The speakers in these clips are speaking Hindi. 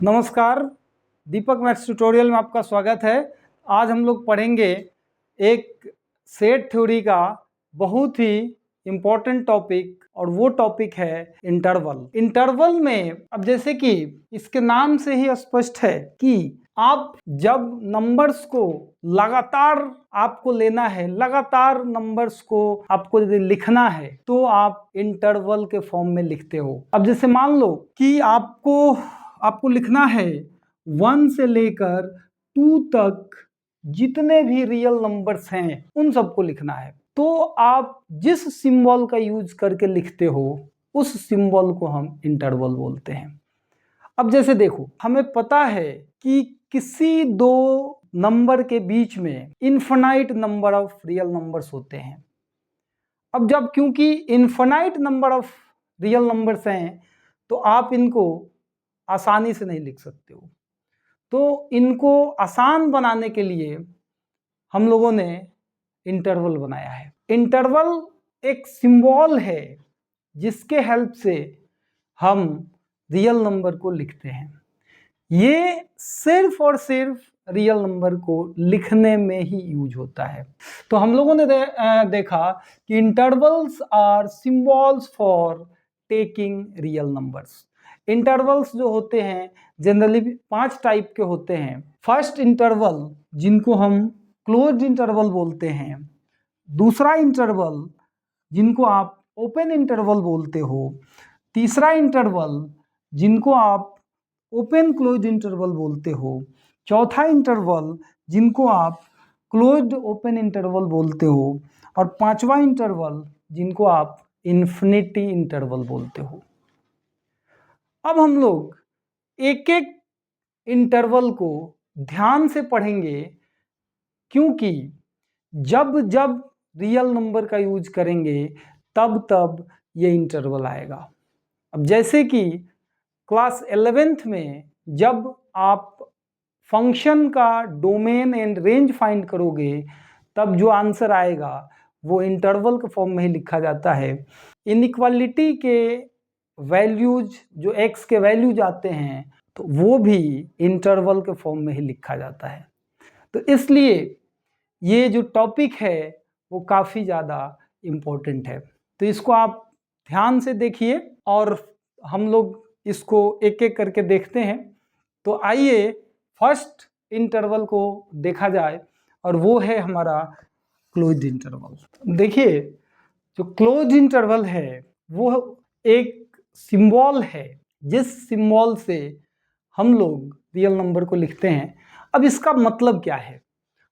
नमस्कार, दीपक मैथ्स ट्यूटोरियल में आपका स्वागत है। आज हम लोग पढ़ेंगे एक सेट थ्योरी का बहुत ही इम्पोर्टेंट टॉपिक, और वो टॉपिक है इंटरवल। इंटरवल में अब जैसे कि इसके नाम से ही स्पष्ट है कि आप जब नंबर्स को लगातार आपको लेना है, लगातार नंबर्स को आपको यदि लिखना है तो आप इंटरवल के फॉर्म में लिखते हो। अब जैसे मान लो कि आपको लिखना है 1 से लेकर 2 तक जितने भी रियल नंबर्स हैं उन सबको लिखना है, तो आप जिस सिंबल का यूज करके लिखते हो उस सिंबल को हम इंटरवल बोलते हैं। अब जैसे देखो, हमें पता है कि किसी दो नंबर के बीच में infinite number of real numbers होते हैं। अब जब क्योंकि infinite number of real numbers हैं तो आप इनको आसानी से नहीं लिख सकते हो, तो इनको आसान बनाने के लिए हम लोगों ने इंटरवल बनाया है। इंटरवल एक सिंबल है जिसके हेल्प से हम रियल नंबर को लिखते हैं। ये सिर्फ और सिर्फ रियल नंबर को लिखने में ही यूज होता है। तो हम लोगों ने देखा कि intervals are symbols for taking real numbers. इंटरवल्स जो होते हैं जनरली 5 टाइप के होते हैं। फर्स्ट इंटरवल जिनको हम क्लोज्ड इंटरवल बोलते हैं, दूसरा इंटरवल जिनको आप ओपन इंटरवल बोलते हो, तीसरा इंटरवल जिनको आप ओपन क्लोज्ड इंटरवल बोलते हो, चौथा इंटरवल जिनको आप क्लोज्ड ओपन इंटरवल बोलते हो, और पांचवा इंटरवल जिनको आप इन्फिनिटी इंटरवल बोलते हो। अब हम लोग एक एक इंटरवल को ध्यान से पढ़ेंगे, क्योंकि जब जब रियल नंबर का यूज करेंगे तब तब ये इंटरवल आएगा। अब जैसे कि क्लास 11th में जब आप फंक्शन का डोमेन एंड रेंज फाइंड करोगे तब जो आंसर आएगा वो इंटरवल के फॉर्म में ही लिखा जाता है। इनइक्वालिटी के वैल्यूज जो x के वैल्यूज आते हैं तो वो भी इंटरवल के फॉर्म में ही लिखा जाता है। तो इसलिए ये जो टॉपिक है वो काफ़ी ज़्यादा इम्पोर्टेंट है। तो इसको आप ध्यान से देखिए और हम लोग इसको एक एक करके देखते हैं। तो आइए फर्स्ट इंटरवल को देखा जाए, और वो है हमारा क्लोज्ड इंटरवल। देखिए, जो क्लोज्ड इंटरवल है वो एक सिंबल है जिस सिंबल से हम लोग रियल नंबर को लिखते हैं। अब इसका मतलब क्या है?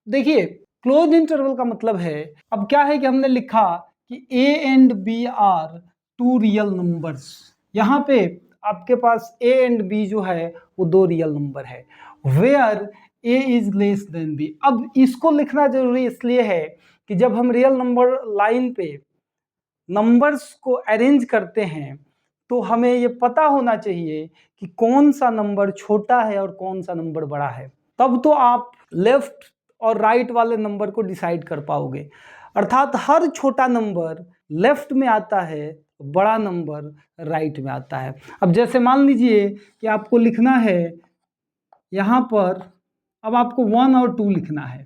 देखिए, क्लोज इंटरवल का मतलब है, अब क्या है कि हमने लिखा कि a and b are 2 real numbers. यहाँ पे आपके पास a एंड b जो है वो 2 रियल नंबर है, where a is less than b। अब इसको लिखना जरूरी इसलिए है कि जब हम रियल नंबर लाइन पे नंबर्स को अरेंज करते हैं तो हमें ये पता होना चाहिए कि कौन सा नंबर छोटा है और कौन सा नंबर बड़ा है। तब तो आप लेफ्ट और राइट वाले नंबर को डिसाइड कर पाओगे। अर्थात हर छोटा नंबर लेफ्ट में आता है, बड़ा नंबर राइट में आता है। अब जैसे मान लीजिए कि आपको लिखना है यहाँ पर, अब आपको 1 और 2 लिखना है,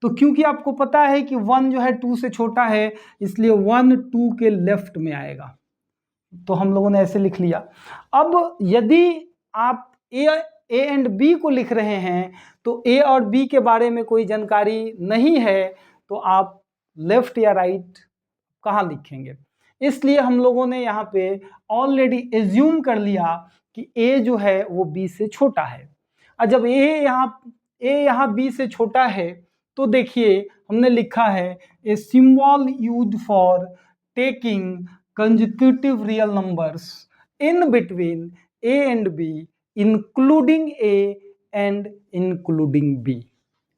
तो क्योंकि आपको पता है कि 1 जो है 2 से छोटा है इसलिए 1 2 के लेफ्ट में आएगा, तो हम लोगों ने ऐसे लिख लिया। अब यदि आप ए एंड बी को लिख रहे हैं तो ए और बी के बारे में कोई जानकारी नहीं है तो आप लेफ्ट या राइट कहाँ लिखेंगे। इसलिए हम लोगों ने यहाँ पे ऑलरेडी एज्यूम कर लिया कि ए जो है वो बी से छोटा है। और जब ए यहाँ बी से छोटा है तो देखिए हमने लिखा है a symbol used for taking consecutive real numbers in between a and b including a and including b।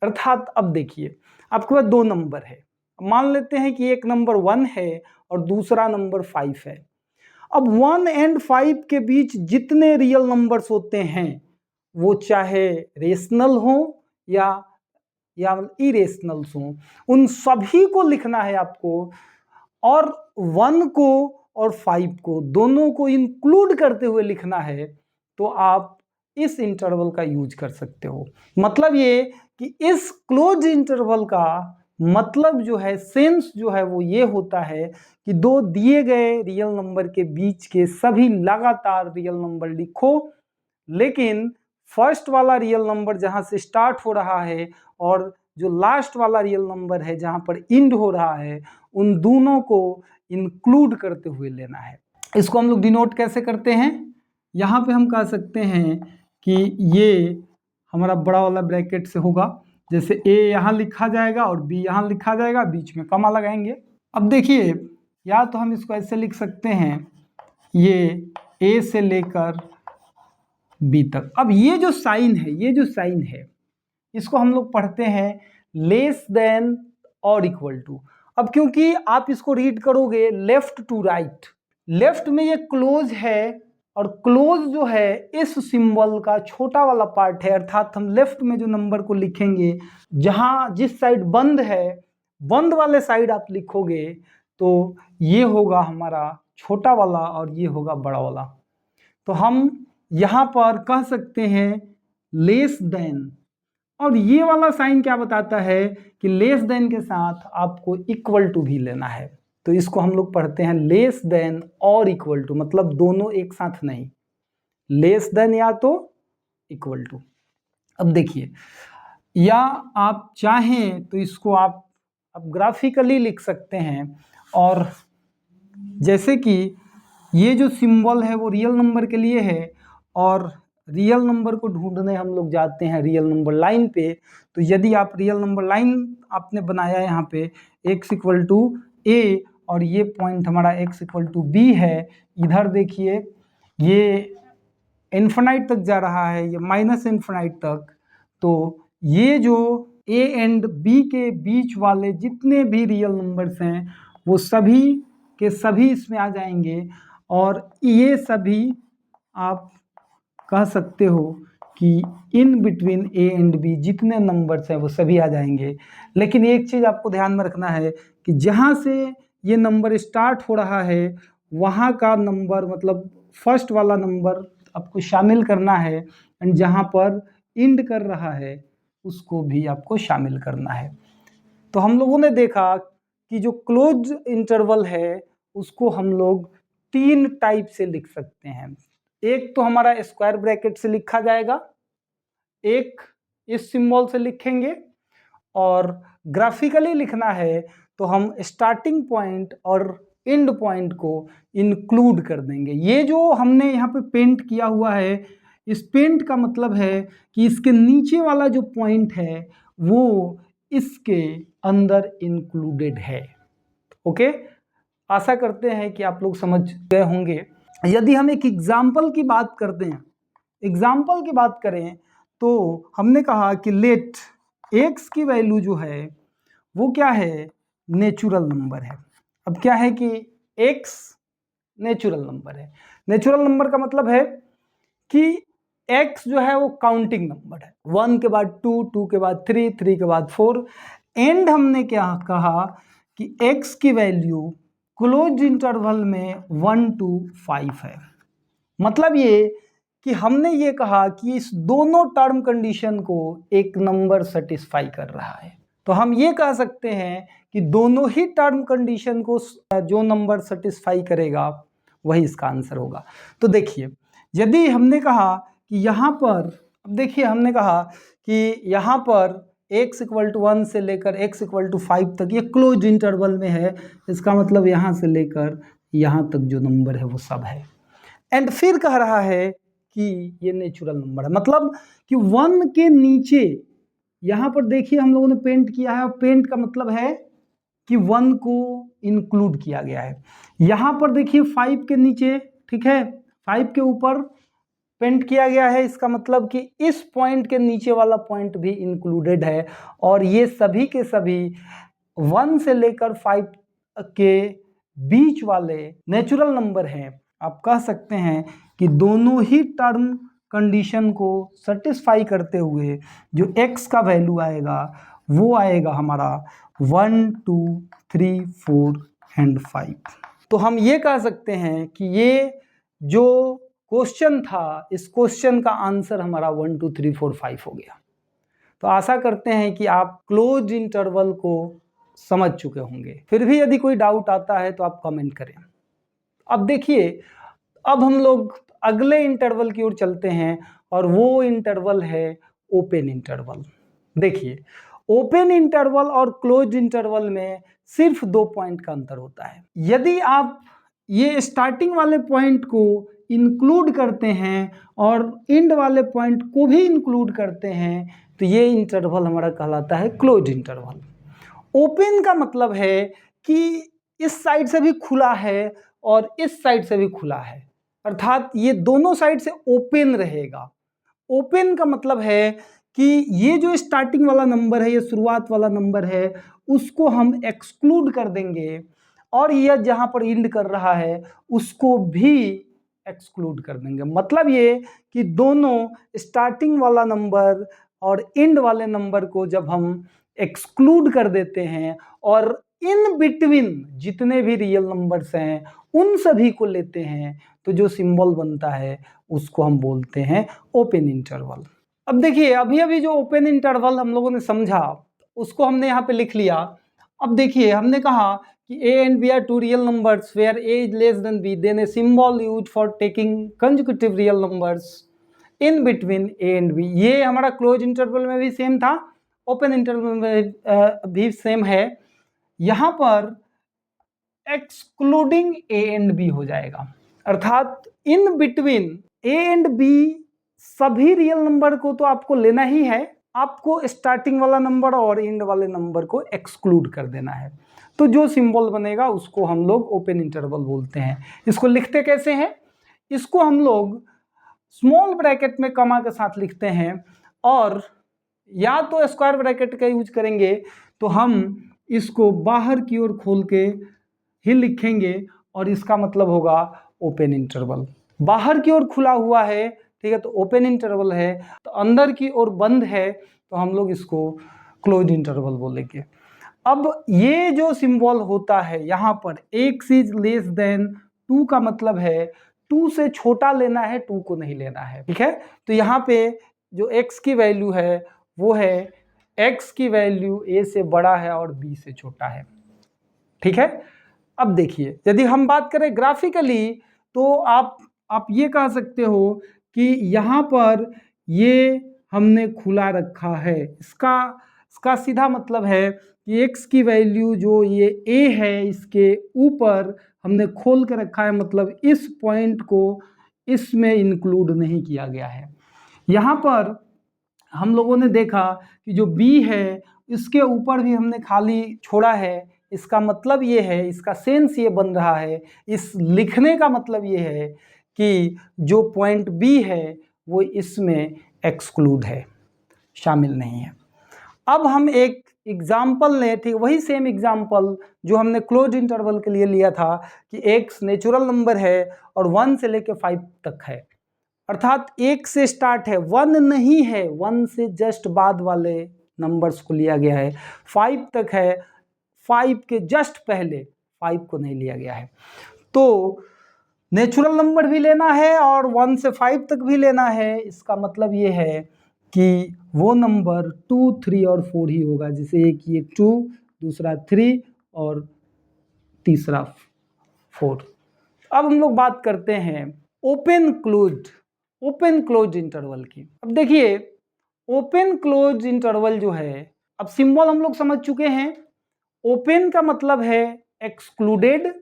अर्थात अब देखिए आपके पास 2 नंबर है, मान लेते हैं कि एक नंबर 1 है और दूसरा नंबर 5 है। अब 1 एंड 5 के बीच जितने रियल नंबर्स होते हैं वो चाहे रेशनल हो या इरेशनल्स हो, उन सभी को लिखना है आपको, और 1 को और 5 को दोनों को इंक्लूड करते हुए लिखना है। तो आप इस इंटरवल का यूज कर सकते हो। मतलब ये कि इस क्लोज इंटरवल का मतलब जो है, सेंस जो है वो ये होता है कि दो दिए गए रियल नंबर के बीच के सभी लगातार रियल नंबर लिखो, लेकिन फर्स्ट वाला रियल नंबर जहां से स्टार्ट हो रहा है और जो लास्ट वाला रियल नंबर है जहां पर इंड हो रहा है, उन दोनों को इंक्लूड करते हुए लेना है। इसको हम लोग डिनोट कैसे करते हैं? यहाँ पे हम कह सकते हैं कि ये हमारा बड़ा वाला ब्रैकेट से होगा, जैसे ए यहाँ लिखा जाएगा और बी यहाँ लिखा जाएगा, बीच में कमा लगाएंगे। अब देखिए, या तो हम इसको ऐसे लिख सकते हैं, ये ए से लेकर बी तक। अब ये जो साइन है, ये जो साइन है, इसको हम लोग पढ़ते हैं लेस देन और इक्वल टू। अब क्योंकि आप इसको रीड करोगे लेफ्ट टू राइट, लेफ्ट में ये क्लोज है और क्लोज जो है इस सिंबल का छोटा वाला पार्ट है, अर्थात हम लेफ्ट में जो नंबर को लिखेंगे, जहां जिस साइड बंद है, बंद वाले साइड आप लिखोगे तो ये होगा हमारा छोटा वाला और ये होगा बड़ा वाला। तो हम यहां पर कह सकते हैं लेस देन, और ये वाला साइन क्या बताता है कि लेस देन के साथ आपको इक्वल टू भी लेना है। तो इसको हम लोग पढ़ते हैं लेस देन और इक्वल टू, मतलब दोनों एक साथ नहीं, लेस देन या तो इक्वल टू। अब देखिए, या आप चाहें तो इसको आप ग्राफिकली लिख सकते हैं, और जैसे कि ये जो सिंबल है वो रियल नंबर के लिए है, और रियल नंबर को ढूंढने हम लोग जाते हैं रियल नंबर लाइन पे। तो यदि आप रियल नंबर लाइन आपने बनाया यहाँ पे x इक्वल टू ए, और ये पॉइंट हमारा x इक्वल टू बी है, इधर देखिए ये इन्फिनाइट तक जा रहा है, ये माइनस इन्फिनाइट तक। तो ये जो a एंड b के बीच वाले जितने भी रियल नंबर्स हैं वो सभी के सभी इसमें आ जाएंगे, और ये सभी आप कह सकते हो कि in between A and B जितने नंबर्स हैं वो सभी आ जाएंगे। लेकिन एक चीज़ आपको ध्यान में रखना है कि जहाँ से ये नंबर स्टार्ट हो रहा है वहाँ का नंबर, मतलब फर्स्ट वाला नंबर आपको शामिल करना है, एंड जहाँ पर इंड कर रहा है उसको भी आपको शामिल करना है। तो हम लोगों ने देखा कि जो क्लोज इंटरवल है उसको हम लोग तीन टाइप से लिख सकते हैं। एक तो हमारा स्क्वायर ब्रैकेट से लिखा जाएगा, एक इस सिंबल से लिखेंगे, और ग्राफिकली लिखना है तो हम स्टार्टिंग पॉइंट और एंड पॉइंट को इंक्लूड कर देंगे। ये जो हमने यहाँ पे पेंट किया हुआ है, इस पेंट का मतलब है कि इसके नीचे वाला जो पॉइंट है वो इसके अंदर इंक्लूडेड है। ओके, आशा करते हैं कि आप लोग समझ गए होंगे। यदि हम एक एग्जाम्पल की बात करते हैं, एग्जाम्पल की बात करें तो हमने कहा कि लेट x की वैल्यू जो है वो क्या है, नेचुरल नंबर है। अब क्या है कि x नेचुरल नंबर है। नेचुरल नंबर का मतलब है कि x जो है वो काउंटिंग नंबर है, 1 के बाद 2, 2 के बाद 3, 3 के बाद 4, एंड हमने क्या कहा कि x की वैल्यू क्लोज इंटरवल में 1 to 5 है। मतलब ये कि हमने ये कहा कि इस दोनों टर्म कंडीशन को एक नंबर सेटिस्फाई कर रहा है। तो हम ये कह सकते हैं कि दोनों ही टर्म कंडीशन को जो नंबर सेटिस्फाई करेगा वही इसका आंसर होगा। तो देखिए, यदि हमने कहा कि यहाँ पर, अब देखिए हमने कहा कि यहाँ पर x इक्वल टू 1 से लेकर x इक्वल टू 5 तक ये क्लोज इंटरवल में है, इसका मतलब यहाँ से लेकर यहाँ तक जो नंबर है वो सब है। एंड फिर कह रहा है कि ये नेचुरल नंबर है, मतलब कि 1 के नीचे, यहाँ पर देखिए हम लोगों ने पेंट किया है, और पेंट का मतलब है कि 1 को इंक्लूड किया गया है। यहाँ पर देखिए 5 के नीचे, ठीक है, 5 के ऊपर पेंट किया गया है, इसका मतलब कि इस पॉइंट के नीचे वाला पॉइंट भी इंक्लूडेड है, और ये सभी के सभी 1 से लेकर 5 के बीच वाले नेचुरल नंबर हैं। आप कह सकते हैं कि दोनों ही टर्म कंडीशन को सेटिस्फाई करते हुए जो x का वैल्यू आएगा वो आएगा हमारा 1, 2, 3, 4 एंड 5। तो हम ये कह सकते हैं कि ये जो क्वेश्चन था, इस क्वेश्चन का आंसर हमारा 1 2 3 4 5 हो गया। तो आशा करते हैं कि आप क्लोज इंटरवल को समझ चुके होंगे। फिर भी यदि कोई डाउट आता है तो आप कमेंट करें। अब देखिए, अब हम लोग अगले इंटरवल की ओर चलते हैं और वो इंटरवल है ओपन इंटरवल। देखिए, ओपन इंटरवल और क्लोज इंटरवल में सिर्फ 2 पॉइंट का अंतर होता है। यदि आप ये स्टार्टिंग वाले पॉइंट को इंक्लूड करते हैं और एंड वाले पॉइंट को भी इंक्लूड करते हैं तो ये इंटरवल हमारा कहलाता है क्लोज इंटरवल। ओपन का मतलब है कि इस साइड से भी खुला है और इस साइड से भी खुला है, अर्थात ये दोनों साइड से ओपन रहेगा। ओपन का मतलब है कि ये जो स्टार्टिंग वाला नंबर है, ये शुरुआत वाला नंबर है, उसको हम एक्सक्लूड कर देंगे और यह जहां पर एंड कर रहा है उसको भी एक्सक्लूड कर देंगे। मतलब ये कि दोनों स्टार्टिंग वाला नंबर और एंड वाले नंबर को जब हम एक्सक्लूड कर देते हैं और इन बिटवीन जितने भी रियल नंबर्स हैं उन सभी को लेते हैं तो जो सिंबल बनता है उसको हम बोलते हैं ओपन इंटरवल। अब देखिए, अभी अभी जो ओपन इंटरवल हम लोगों ने समझा उसको हमने यहाँ पे लिख लिया। अब देखिए, हमने कहा कि a and b are two real numbers where a is less than b, then a symbol used for taking consecutive real numbers in between a and b। ये हमारा क्लोज इंटरवल में भी सेम था, ओपन इंटरवल में भी सेम है। यहाँ पर एक्सक्लूडिंग a and b हो जाएगा, अर्थात in between a and b सभी रियल नंबर को तो आपको लेना ही है, आपको स्टार्टिंग वाला नंबर और एंड वाले नंबर को एक्सक्लूड कर देना है। तो जो सिंबल बनेगा उसको हम लोग ओपन इंटरवल बोलते हैं। इसको लिखते कैसे हैं? इसको हम लोग स्मॉल ब्रैकेट में कमा के साथ लिखते हैं और या तो स्क्वायर ब्रैकेट का यूज करेंगे तो हम इसको बाहर की ओर खोल के ही लिखेंगे और इसका मतलब होगा ओपन इंटरवल। बाहर की ओर खुला हुआ है, ठीक है, तो ओपन इंटरवल है, तो अंदर की ओर बंद है तो हम लोग इसको क्लोज इंटरवल बोलेंगे। अब ये जो सिंबल होता है यहाँ पर x इज लेस देन 2 का मतलब है 2 से छोटा लेना है, 2 को नहीं लेना है, ठीक है। तो यहाँ पे जो x की वैल्यू है वो है x की वैल्यू a से बड़ा है और b से छोटा है, ठीक है। अब देखिए, यदि हम बात करें ग्राफिकली तो आप ये कह सकते हो कि यहाँ पर ये हमने खुला रखा है, इसका सीधा मतलब है कि x की वैल्यू जो ये a है इसके ऊपर हमने खोल के रखा है, मतलब इस पॉइंट को इसमें इंक्लूड नहीं किया गया है। यहाँ पर हम लोगों ने देखा कि जो b है इसके ऊपर भी हमने खाली छोड़ा है, इसका मतलब ये है, इसका सेंस ये बन रहा है, इस लिखने का मतलब ये है कि जो पॉइंट B है वो इसमें एक्सक्लूड है, शामिल नहीं है। अब हम एक एग्जाम्पल लें, ठीक, वही सेम एग्जाम्पल जो हमने क्लोज इंटरवल के लिए लिया था कि x नेचुरल नंबर है और 1 से लेकर 5 तक है, अर्थात 1 से स्टार्ट है, 1 नहीं है, 1 से जस्ट बाद वाले नंबर्स को लिया गया है, 5 तक है, 5 के जस्ट पहले 5 को नहीं लिया गया है। तो नेचुरल नंबर भी लेना है और 1 से 5 तक भी लेना है, इसका मतलब ये है कि वो नंबर 2, 3 और 4 ही होगा, जिसे एक ये 2, दूसरा 3 और तीसरा 4। अब हम लोग बात करते हैं ओपन क्लोज इंटरवल की। अब देखिए, ओपन क्लोज इंटरवल जो है, अब सिंबल हम लोग समझ चुके हैं। ओपन का मतलब है एक्सक्लूडेड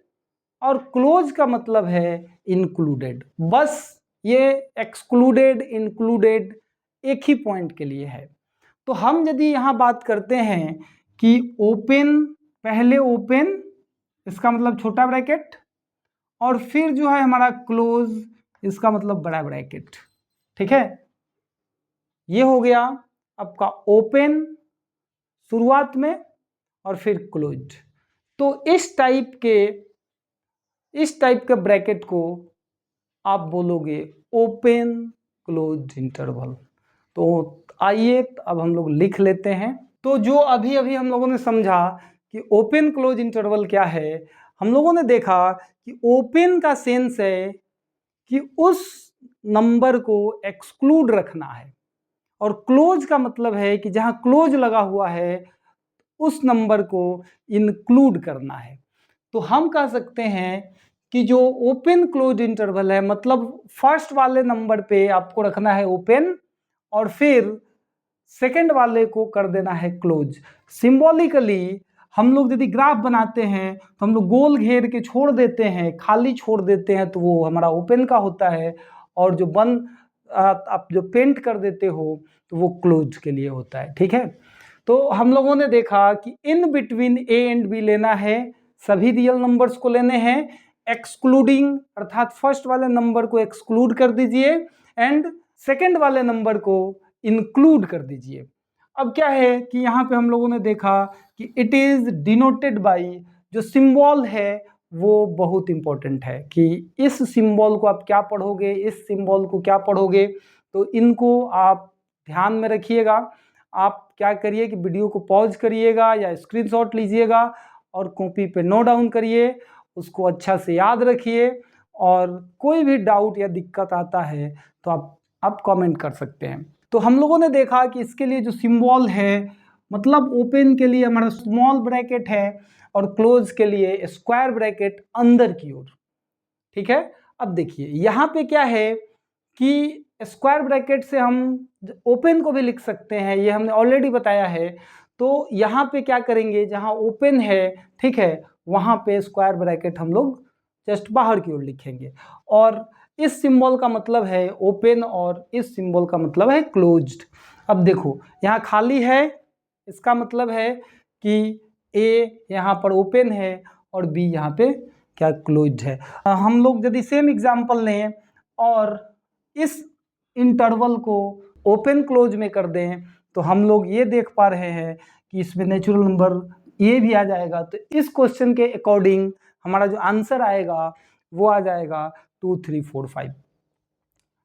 और क्लोज का मतलब है इंक्लूडेड। बस ये एक्सक्लूडेड इंक्लूडेड एक ही पॉइंट के लिए है। तो हम यदि यहाँ बात करते हैं कि ओपन, पहले ओपन, इसका मतलब छोटा ब्रैकेट, और फिर जो है हमारा क्लोज, इसका मतलब बड़ा ब्रैकेट, ठीक है। ये हो गया आपका ओपन शुरुआत में और फिर क्लोज। तो इस टाइप के ब्रैकेट को आप बोलोगे ओपन क्लोज इंटरवल। तो आइए अब हम लोग लिख लेते हैं। तो जो अभी अभी हम लोगों ने समझा कि ओपन क्लोज इंटरवल क्या है, हम लोगों ने देखा कि ओपन का सेंस है कि उस नंबर को एक्सक्लूड रखना है, और क्लोज का मतलब है कि जहां क्लोज लगा हुआ है उस नंबर को इंक्लूड करना है। तो हम कह सकते हैं कि जो ओपन क्लोज इंटरवल है, मतलब फर्स्ट वाले नंबर पे आपको रखना है ओपन और फिर सेकंड वाले को कर देना है क्लोज। सिंबॉलिकली हम लोग यदि ग्राफ बनाते हैं तो हम लोग गोल घेर के छोड़ देते हैं, खाली छोड़ देते हैं, तो वो हमारा ओपन का होता है, और जो आप जो पेंट कर देते हो तो वो क्लोज के लिए होता है। ठीक है, तो हम लोगों ने देखा कि in between A and B लेना है, सभी रियल नंबर्स को लेने हैं, एक्सक्लूडिंग अर्थात फर्स्ट वाले नंबर को एक्सक्लूड कर दीजिए एंड सेकंड वाले नंबर को इंक्लूड कर दीजिए। अब क्या है कि यहाँ पे हम लोगों ने देखा कि इट इज डिनोटेड बाई, जो सिंबल है वो बहुत इंपॉर्टेंट है कि इस सिंबल को आप क्या पढ़ोगे, इस सिंबल को क्या पढ़ोगे, तो इनको आप ध्यान में रखिएगा। आप क्या करिए कि वीडियो को पॉज करिएगा या स्क्रीनशॉट लीजिएगा और कॉपी पे नोट डाउन करिए, उसको अच्छा से याद रखिए, और कोई भी डाउट या दिक्कत आता है तो आप कमेंट कर सकते हैं। तो हम लोगों ने देखा कि इसके लिए जो सिंबल है, मतलब ओपन के लिए हमारा स्मॉल ब्रैकेट है और क्लोज के लिए स्क्वायर ब्रैकेट अंदर की ओर। ठीक है, अब देखिए यहाँ पे क्या है कि स्क्वायर ब्रैकेट से हम ओपन को भी लिख सकते हैं, ये हमने ऑलरेडी बताया है। तो यहाँ पे क्या करेंगे, जहाँ ओपन है, ठीक है, वहाँ पे स्क्वायर ब्रैकेट हम लोग जस्ट बाहर की ओर लिखेंगे, और इस सिंबल का मतलब है ओपन और इस सिंबल का मतलब है क्लोज्ड। अब देखो यहाँ खाली है, इसका मतलब है कि ए यहाँ पर ओपन है और बी यहाँ पे क्या क्लोज्ड है। हम लोग यदि सेम एग्जांपल लें और इस इंटरवल को ओपन क्लोज में कर दें तो हम लोग ये देख पा रहे हैं कि इसमें नेचुरल नंबर ये भी आ जाएगा। तो इस क्वेश्चन के अकॉर्डिंग हमारा जो आंसर आएगा वो आ जाएगा 2 3 4 5।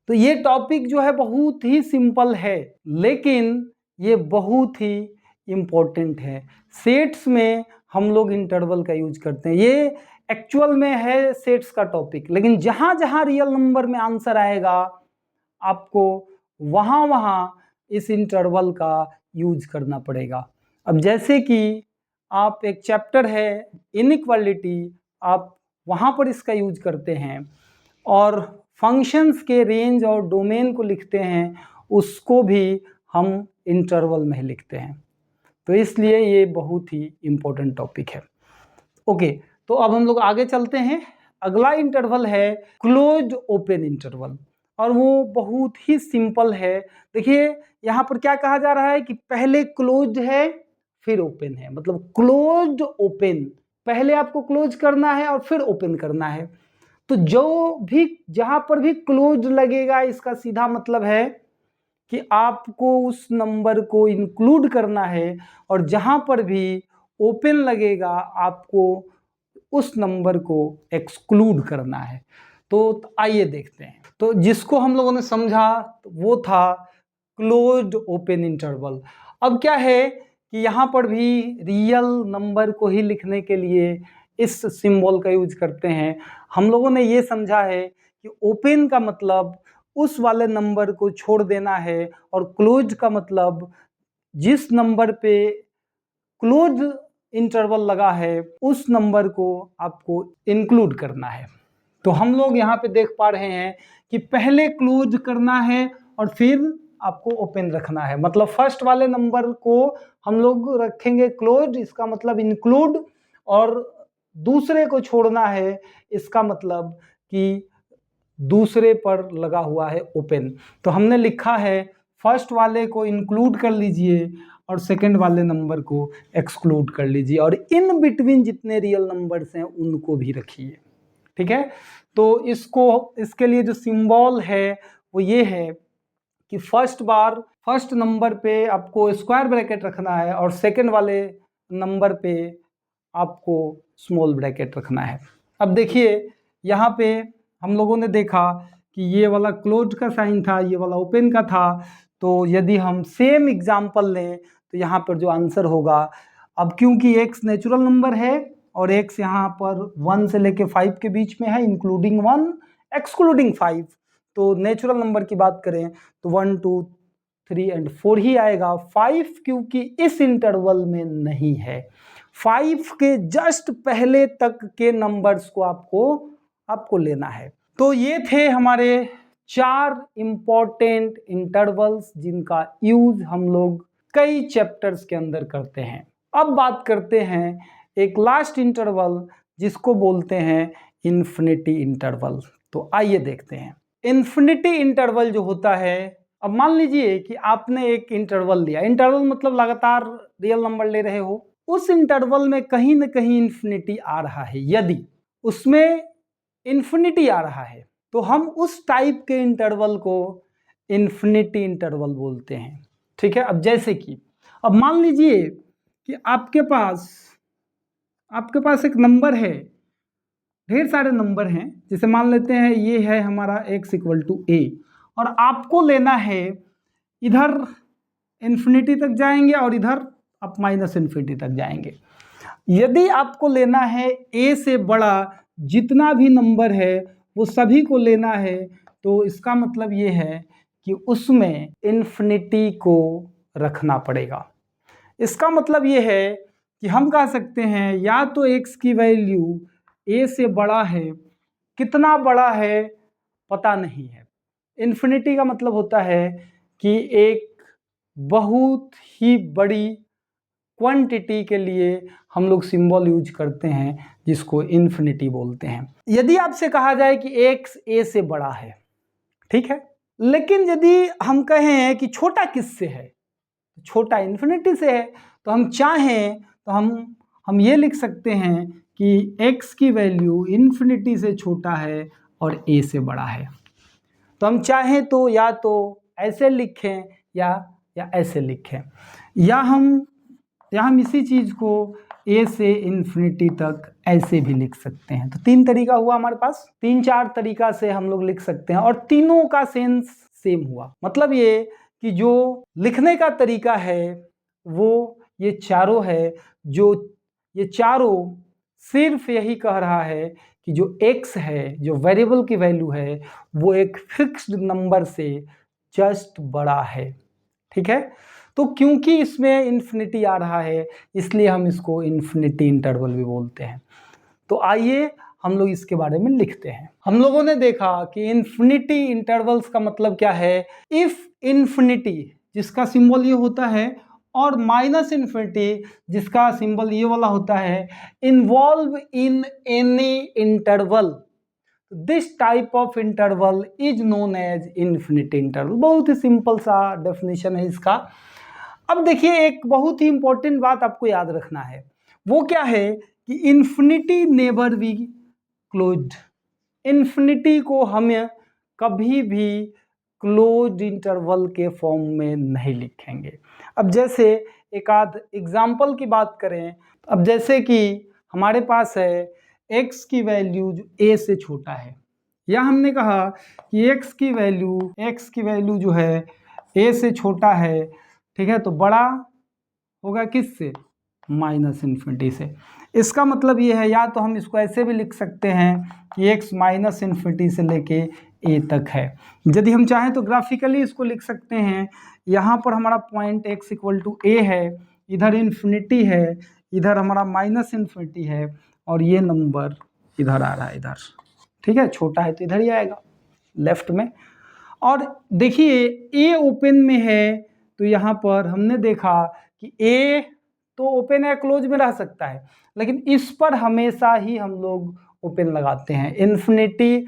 तो ये टॉपिक जो है बहुत ही सिंपल है, लेकिन ये बहुत ही इम्पोर्टेंट है। सेट्स में हम लोग इंटरवल का यूज करते हैं, ये एक्चुअल में है सेट्स का टॉपिक, लेकिन जहां जहां रियल नंबर में आंसर आएगा आपको वहां वहां इस इंटरवल का यूज करना पड़ेगा। अब जैसे कि आप एक चैप्टर है इनइक्वालिटी, आप वहां पर इसका यूज करते हैं, और फंक्शंस के रेंज और डोमेन को लिखते हैं, उसको भी हम इंटरवल में लिखते हैं। तो इसलिए ये बहुत ही इम्पोर्टेंट टॉपिक है। ओके, तो अब हम लोग आगे चलते हैं। अगला इंटरवल है क्लोज्ड ओपन इंटरवल, और वो बहुत ही सिंपल है। देखिए यहाँ पर क्या कहा जा रहा है कि पहले क्लोज्ड है फिर ओपन है, मतलब क्लोज्ड ओपन, पहले आपको क्लोज करना है और फिर ओपन करना है। तो जो भी जहां पर भी क्लोज लगेगा इसका सीधा मतलब है कि आपको उस नंबर को इंक्लूड करना है, और जहां पर भी ओपन लगेगा आपको उस नंबर को एक्सक्लूड करना है। तो आइए देखते हैं। तो जिसको हम लोगों ने समझा वो था क्लोज्ड ओपन इंटरवल। अब क्या है कि यहाँ पर भी रियल नंबर को ही लिखने के लिए इस सिंबल का यूज करते हैं। हम लोगों ने ये समझा है कि ओपन का मतलब उस वाले नंबर को छोड़ देना है, और क्लोज का मतलब जिस नंबर पे क्लोज इंटरवल लगा है उस नंबर को आपको इंक्लूड करना है। तो हम लोग यहाँ पे देख पा रहे हैं कि पहले क्लोज करना है और फिर आपको ओपन रखना है, मतलब फर्स्ट वाले नंबर को हम लोग रखेंगे क्लोज, इसका मतलब इंक्लूड, और दूसरे को छोड़ना है, इसका मतलब कि दूसरे पर लगा हुआ है ओपन। तो हमने लिखा है फर्स्ट वाले को इंक्लूड कर लीजिए और सेकंड वाले नंबर को एक्सक्लूड कर लीजिए, और इन बिटवीन जितने रियल नंबर्स हैं उनको भी रखिए। ठीक है, तो इसके लिए जो सिंबल है वो ये है कि फर्स्ट नंबर पे आपको स्क्वायर ब्रैकेट रखना है और सेकंड वाले नंबर पे आपको स्मॉल ब्रैकेट रखना है। अब देखिए यहाँ पे हम लोगों ने देखा कि ये वाला क्लोज का साइन था, ये वाला ओपन का था। तो यदि हम सेम एग्जांपल लें तो यहाँ पर जो आंसर होगा, अब क्योंकि x नेचुरल नंबर है और x यहाँ पर 1 से लेके 5 के बीच में है, इंक्लूडिंग 1 एक्सक्लूडिंग 5, तो नेचुरल नंबर की बात करें तो 1 2 3 एंड 4 ही आएगा। 5 क्योंकि इस इंटरवल में नहीं है, 5 के जस्ट पहले तक के नंबर्स को आपको लेना है। तो ये थे हमारे 4 इंपॉर्टेंट इंटरवल्स जिनका यूज हम लोग कई चैप्टर्स के अंदर करते हैं। अब बात करते हैं एक लास्ट इंटरवल जिसको बोलते हैं इन्फिनिटी इंटरवल। तो आइए देखते हैं। इन्फिनिटी इंटरवल जो होता है, अब मान लीजिए कि आपने एक इंटरवल लिया, इंटरवल मतलब लगातार रियल नंबर ले रहे हो, उस इंटरवल में कहीं ना कहीं इन्फिनिटी आ रहा है। यदि उसमें इन्फिनिटी आ रहा है तो हम उस टाइप के इंटरवल को इन्फिनिटी इंटरवल बोलते हैं। ठीक है। अब जैसे कि अब मान लीजिए कि आपके पास एक नंबर है, ढेर सारे नंबर हैं, जैसे मान लेते हैं ये है हमारा x = a, और आपको लेना है, इधर इन्फिनिटी तक जाएंगे और इधर आप -इन्फिनिटी तक जाएंगे। यदि आपको लेना है a से बड़ा जितना भी नंबर है वो सभी को लेना है, तो इसका मतलब ये है कि उसमें इन्फिनिटी को रखना पड़ेगा। इसका मतलब ये है कि हम कह सकते हैं या तो x की वैल्यू a से बड़ा है, कितना बड़ा है पता नहीं है। इन्फिनिटी का मतलब होता है कि एक बहुत ही बड़ी क्वांटिटी के लिए हम लोग सिंबल यूज करते हैं जिसको इन्फिनिटी बोलते हैं। यदि आपसे कहा जाए कि x a से बड़ा है, ठीक है, लेकिन यदि हम कहें कि छोटा किससे है, छोटा इन्फिनिटी से है, तो हम चाहें तो हम ये लिख सकते हैं कि x की वैल्यू इन्फिनिटी से छोटा है और a से बड़ा है। तो हम चाहें तो या तो ऐसे लिखें या ऐसे लिखें, या हम इसी चीज़ को a से इन्फिनिटी तक ऐसे भी लिख सकते हैं। तो 3 तरीका हुआ हमारे पास, 3-4 तरीका से हम लोग लिख सकते हैं और तीनों का सेंस सेम हुआ। मतलब ये कि जो लिखने का तरीका है वो ये चारों है, जो ये चारों सिर्फ यही कह रहा है कि जो x है, जो वेरिएबल की वैल्यू है, वो एक फिक्स्ड नंबर से जस्ट बड़ा है। ठीक है। तो क्योंकि इसमें इन्फिनिटी आ रहा है इसलिए हम इसको इन्फिनिटी इंटरवल भी बोलते हैं। तो आइए हम लोग इसके बारे में लिखते हैं। हम लोगों ने देखा कि इन्फिनिटी इंटरवल्स का मतलब क्या है। इफ इन्फिनिटी जिसका सिंबल ये होता है और -इन्फिनिटी जिसका सिंबल ये वाला होता है, involve in any interval, this type of interval is known as infinity interval. बहुत ही सिंपल सा डेफिनेशन है इसका। अब देखिए एक बहुत ही इंपॉर्टेंट बात आपको याद रखना है, वो क्या है कि infinity never be closed. Infinity को हमें कभी भी क्लोज्ड इंटरवल के फॉर्म में नहीं लिखेंगे। अब जैसे एक आध एग्जाम्पल की बात करें, अब जैसे कि हमारे पास है x की वैल्यू जो a से छोटा है, या हमने कहा कि x की वैल्यू जो है a से छोटा है, ठीक है, तो बड़ा होगा किससे, -इन्फिनिटी से। इसका मतलब ये है, या तो हम इसको ऐसे भी लिख सकते हैं कि x -इन्फिनिटी से लेके a तक है। यदि हम चाहें तो ग्राफिकली इसको लिख सकते हैं, यहाँ पर हमारा पॉइंट x = a है, इधर इन्फिनिटी है, इधर हमारा -इन्फिनिटी है, और ये नंबर इधर आ रहा है, इधर। ठीक है, छोटा है तो इधर ही आएगा लेफ्ट में। और देखिए a ओपन में है, तो यहाँ पर हमने देखा कि a तो ओपन या क्लोज में रह सकता है, लेकिन इस पर हमेशा ही हम लोग ओपन लगाते हैं। इन्फिनिटी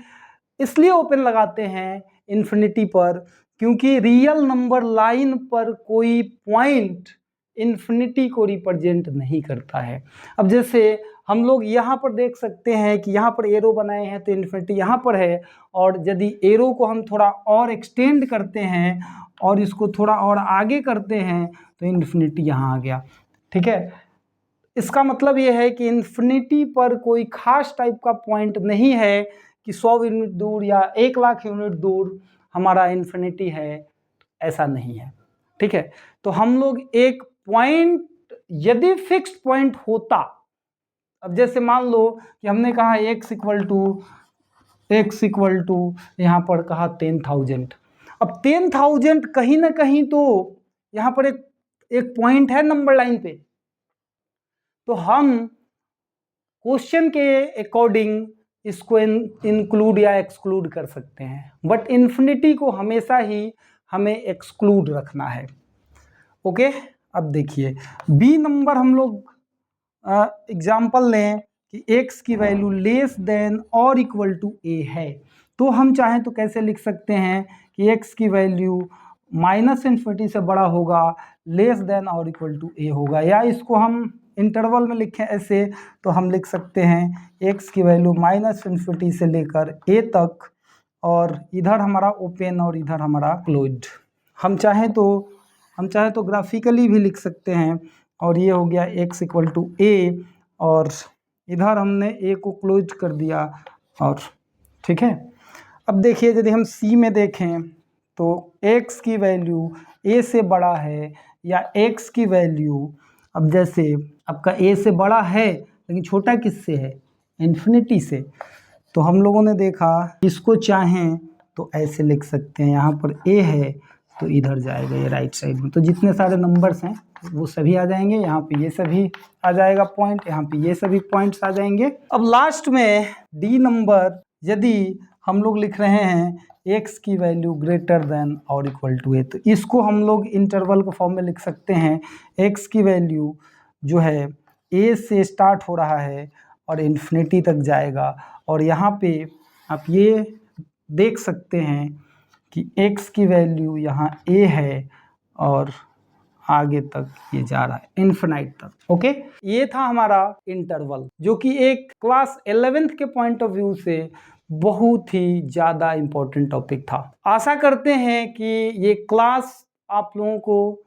इसलिए ओपन लगाते हैं इन्फिनिटी पर क्योंकि रियल नंबर लाइन पर कोई पॉइंट इन्फिनिटी को रिप्रेजेंट नहीं करता है। अब जैसे हम लोग यहाँ पर देख सकते हैं कि यहाँ पर एरो बनाए हैं तो इन्फिनिटी यहाँ पर है, और यदि एरो को हम थोड़ा और एक्सटेंड करते हैं और इसको थोड़ा और आगे करते हैं तो इन्फिनिटी यहाँ आ गया। ठीक है, इसका मतलब ये है कि इन्फिनिटी पर कोई खास टाइप का पॉइंट नहीं है कि 100 यूनिट दूर या 1,00,000 यूनिट दूर हमारा इन्फिनिटी है, ऐसा नहीं है। ठीक है, तो हम लोग एक पॉइंट, यदि फिक्स्ड पॉइंट होता, अब जैसे मान लो कि हमने कहा x = x इक्वल टू यहाँ पर कहा 10,000। अब 10,000 कहीं ना कहीं तो यहाँ पर एक पॉइंट है नंबर लाइन पे, तो हम क्वेश्चन के अकॉर्डिंग इसको इंक्लूड या एक्सक्लूड कर सकते हैं, बट इन्फिनिटी को हमेशा ही हमें एक्सक्लूड रखना है। ओके, अब देखिए बी नंबर हम लोग एग्जाम्पल लें कि x की वैल्यू लेस देन और इक्वल टू a है, तो हम चाहें तो कैसे लिख सकते हैं कि x की वैल्यू -∞ से बड़ा होगा, लेस देन और इक्वल टू a होगा, या इसको हम इंटरवल में लिखें ऐसे तो हम लिख सकते हैं x की वैल्यू -∞ से लेकर a तक, और इधर हमारा ओपन और इधर हमारा क्लोज्ड। हम चाहें तो ग्राफिकली भी लिख सकते हैं, और ये हो गया x इक्वल टू a, और इधर हमने a को क्लोज कर दिया, और ठीक है। अब देखिए यदि हम c में देखें तो x की वैल्यू a से बड़ा है, या x की वैल्यू, अब जैसे आपका a से बड़ा है लेकिन छोटा किससे है, इन्फिनिटी से, तो हम लोगों ने देखा इसको चाहें तो ऐसे लिख सकते हैं, यहाँ पर a है तो इधर जाएगा ये राइट साइड में, तो जितने सारे नंबर्स हैं वो सभी आ जाएंगे, यहाँ पे ये सभी आ जाएगा पॉइंट, यहाँ पे ये सभी पॉइंट्स आ जाएंगे। अब लास्ट में डी नंबर, यदि हम लोग लिख रहे हैं x की वैल्यू ग्रेटर देन और इक्वल टू a, तो इसको हम लोग इंटरवल के फॉर्म में लिख सकते हैं, x की वैल्यू जो है a से स्टार्ट हो रहा है और इन्फिनिटी तक जाएगा, और यहाँ पे आप ये देख सकते हैं कि x की वैल्यू यहाँ a है और आगे तक ये जा रहा है इन्फिनाइट तक। ओके, ये था हमारा इंटरवल, जो कि एक क्लास 11th के पॉइंट ऑफ व्यू से बहुत ही ज़्यादा इम्पोर्टेंट टॉपिक था। आशा करते हैं कि ये क्लास आप लोगों को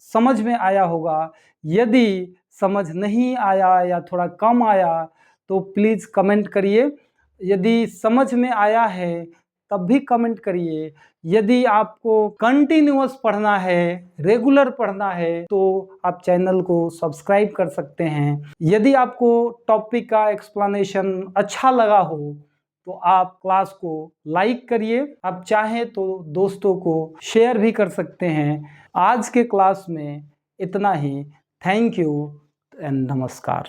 समझ में आया होगा। यदि समझ नहीं आया या थोड़ा कम आया तो प्लीज़ कमेंट करिए, यदि समझ में आया है तब भी कमेंट करिए। यदि आपको कंटिन्यूअस पढ़ना है, रेगुलर पढ़ना है, तो आप चैनल को सब्सक्राइब कर सकते हैं। यदि आपको टॉपिक का एक्सप्लेनेशन अच्छा लगा हो तो आप क्लास को लाइक करिए, आप चाहें तो दोस्तों को शेयर भी कर सकते हैं। आज के क्लास में इतना ही। थैंक यू एंड नमस्कार।